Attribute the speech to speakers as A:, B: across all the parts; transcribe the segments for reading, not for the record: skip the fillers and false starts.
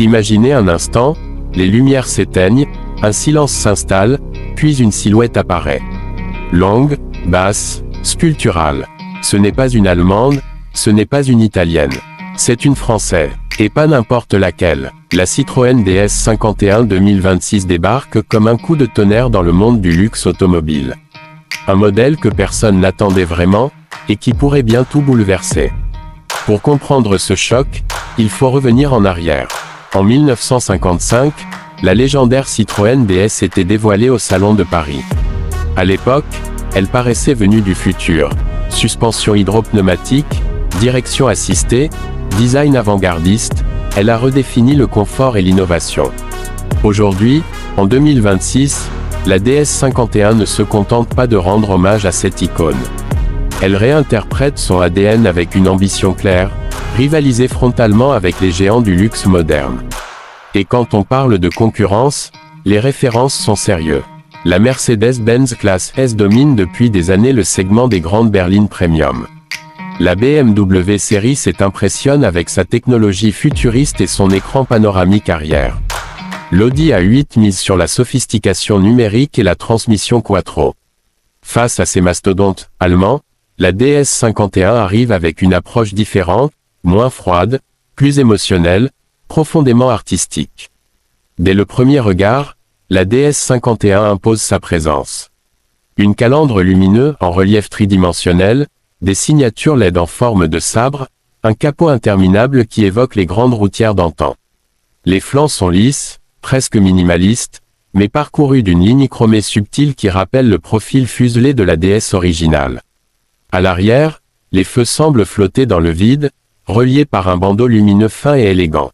A: Imaginez un instant, les lumières s'éteignent, un silence s'installe, puis une silhouette apparaît. Longue, basse, sculpturale. Ce n'est pas une Allemande, ce n'est pas une Italienne. C'est une Française. Et pas n'importe laquelle. La Citroën DS51 2026 débarque comme un coup de tonnerre dans le monde du luxe automobile. Un modèle que personne n'attendait vraiment, et qui pourrait bien tout bouleverser. Pour comprendre ce choc, il faut revenir en arrière. En 1955, la légendaire Citroën DS était dévoilée au Salon de Paris. À l'époque, elle paraissait venue du futur. Suspension hydropneumatique, direction assistée, design avant-gardiste, elle a redéfini le confort et l'innovation. Aujourd'hui, en 2026, la DS51 ne se contente pas de rendre hommage à cette icône. Elle réinterprète son ADN avec une ambition claire, rivaliser frontalement avec les géants du luxe moderne. Et quand on parle de concurrence, les références sont sérieuses. La Mercedes-Benz Classe S domine depuis des années le segment des grandes berlines premium. La BMW Série 7 impressionne avec sa technologie futuriste et son écran panoramique arrière. L'Audi A8 mise sur la sophistication numérique et la transmission quattro. Face à ces mastodontes allemands, la DS51 arrive avec une approche différente, moins froide, plus émotionnelle, profondément artistique. Dès le premier regard, la DS51 impose sa présence. Une calandre lumineuse en relief tridimensionnel, des signatures LED en forme de sabre, un capot interminable qui évoque les grandes routières d'antan. Les flancs sont lisses, presque minimalistes, mais parcourus d'une ligne chromée subtile qui rappelle le profil fuselé de la DS originale. À l'arrière, les feux semblent flotter dans le vide, reliés par un bandeau lumineux fin et élégant.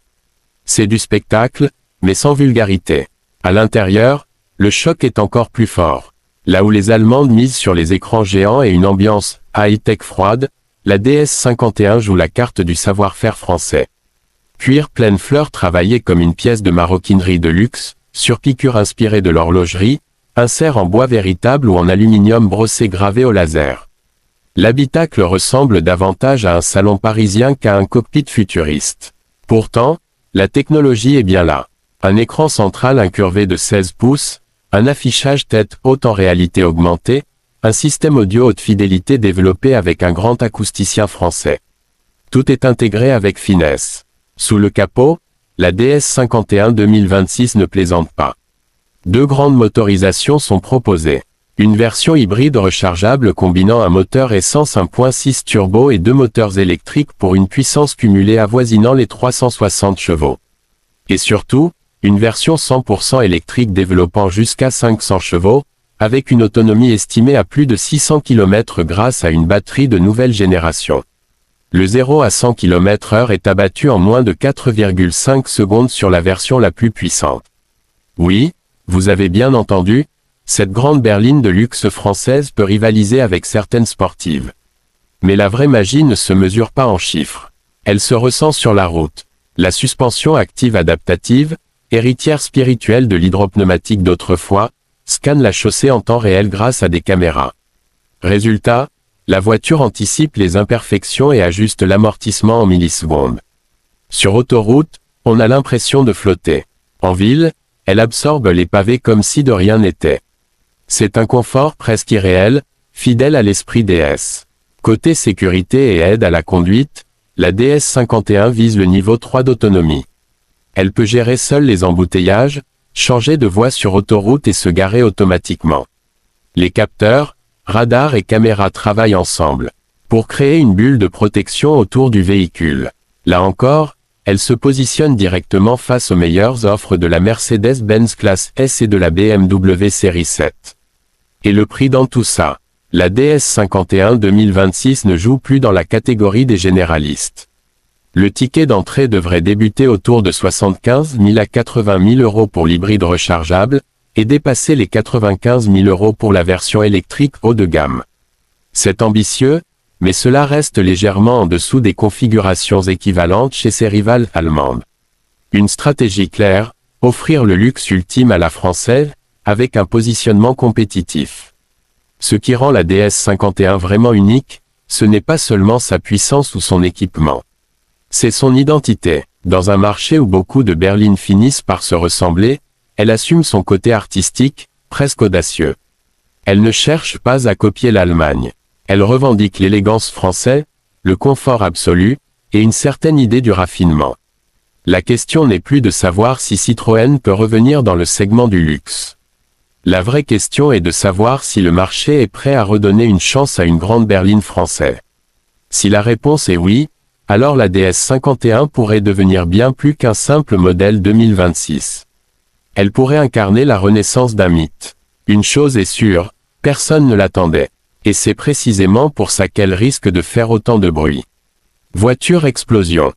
A: C'est du spectacle, mais sans vulgarité. À l'intérieur, le choc est encore plus fort. Là où les Allemandes misent sur les écrans géants et une ambiance high-tech froide, la DS51 joue la carte du savoir-faire français. Cuir pleine fleur travaillé comme une pièce de maroquinerie de luxe, surpiqûre inspirée de l'horlogerie, insert en bois véritable ou en aluminium brossé gravé au laser. L'habitacle ressemble davantage à un salon parisien qu'à un cockpit futuriste. Pourtant, la technologie est bien là. Un écran central incurvé de 16 pouces, un affichage tête haute en réalité augmentée, un système audio haute fidélité développé avec un grand acousticien français. Tout est intégré avec finesse. Sous le capot, la DS51 2026 ne plaisante pas. Deux grandes motorisations sont proposées. Une version hybride rechargeable combinant un moteur essence 1.6 turbo et deux moteurs électriques pour une puissance cumulée avoisinant les 360 chevaux. Et surtout, une version 100% électrique développant jusqu'à 500 chevaux, avec une autonomie estimée à plus de 600 km grâce à une batterie de nouvelle génération. Le 0 à 100 km/h est abattu en moins de 4,5 secondes sur la version la plus puissante. Oui, vous avez bien entendu, cette grande berline de luxe française peut rivaliser avec certaines sportives. Mais la vraie magie ne se mesure pas en chiffres. Elle se ressent sur la route. La suspension active adaptative, héritière spirituelle de l'hydropneumatique d'autrefois, scanne la chaussée en temps réel grâce à des caméras. Résultat, la voiture anticipe les imperfections et ajuste l'amortissement en millisecondes. Sur autoroute, on a l'impression de flotter. En ville, elle absorbe les pavés comme si de rien n'était. C'est un confort presque irréel, fidèle à l'esprit DS. Côté sécurité et aide à la conduite, la DS51 vise le niveau 3 d'autonomie. Elle peut gérer seule les embouteillages, changer de voie sur autoroute et se garer automatiquement. Les capteurs, radars et caméras travaillent ensemble pour créer une bulle de protection autour du véhicule. Là encore, elle se positionne directement face aux meilleures offres de la Mercedes-Benz Classe S et de la BMW Série 7. Et le prix dans tout ça? La DS51 2026 ne joue plus dans la catégorie des généralistes. Le ticket d'entrée devrait débuter autour de 75 000 à 80 000 euros pour l'hybride rechargeable, et dépasser les 95 000 euros pour la version électrique haut de gamme. C'est ambitieux, mais cela reste légèrement en dessous des configurations équivalentes chez ses rivales allemandes. Une stratégie claire, offrir le luxe ultime à la française, avec un positionnement compétitif. Ce qui rend la DS51 vraiment unique, ce n'est pas seulement sa puissance ou son équipement. C'est son identité. Dans un marché où beaucoup de berlines finissent par se ressembler, elle assume son côté artistique, presque audacieux. Elle ne cherche pas à copier l'Allemagne. Elle revendique l'élégance française, le confort absolu, et une certaine idée du raffinement. La question n'est plus de savoir si Citroën peut revenir dans le segment du luxe. La vraie question est de savoir si le marché est prêt à redonner une chance à une grande berline française. Si la réponse est oui, alors la DS51 pourrait devenir bien plus qu'un simple modèle 2026. Elle pourrait incarner la renaissance d'un mythe. Une chose est sûre, personne ne l'attendait. Et c'est précisément pour ça qu'elle risque de faire autant de bruit. Voiture explosion.